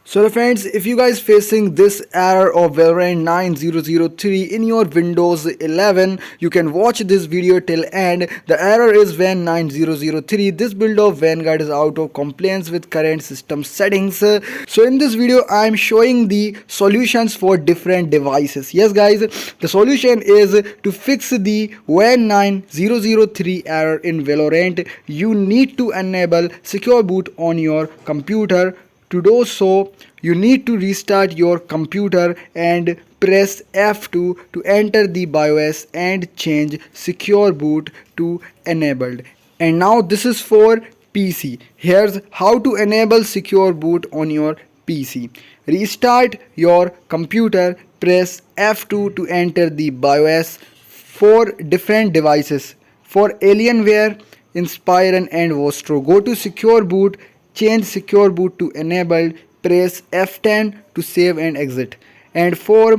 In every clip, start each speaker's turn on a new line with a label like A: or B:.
A: So friends, if you guys facing this error of Valorant 9003 in your Windows 11, you can watch this video till end. The error is Van9003. This build of Vanguard is out of compliance with current system settings. So in this video, I am showing the solutions for different devices. Yes guys, the solution is to fix the Van9003 error in Valorant. You need to enable secure boot on your computer. To do so, you need to restart your computer and press F2 to enter the BIOS and change secure boot to enabled. And now this is for PC. Here's how to enable secure boot on your PC. Restart your computer, press F2 to enter the BIOS for different devices. For Alienware, Inspire and Vostro, go to secure boot, change secure boot to enabled, press F10 to save and exit. And for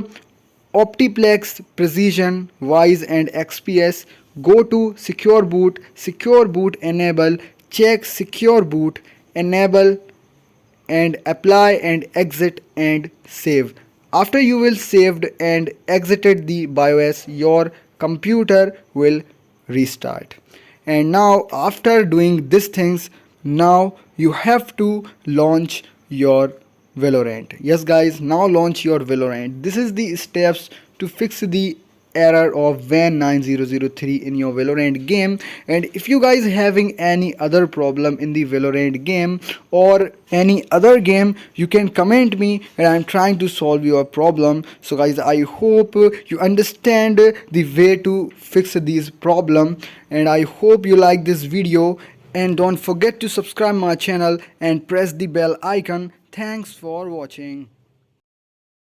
A: Optiplex, Precision, Wise and XPS, go to secure boot enable, check secure boot, enable and apply and exit and save. After you will saved and exited the BIOS, your computer will restart. And now after doing these things, now you have to launch your Valorant. Yes guys, now launch your Valorant. This is the steps to fix the error of Van9003 in your Valorant game. And if you guys having any other problem in the Valorant game or any other game, you can comment me and I'm trying to solve your problem. So guys, I hope you understand the way to fix this problem, and I hope you like this video. And don't forget to subscribe my channel and press the bell icon. Thanks for watching.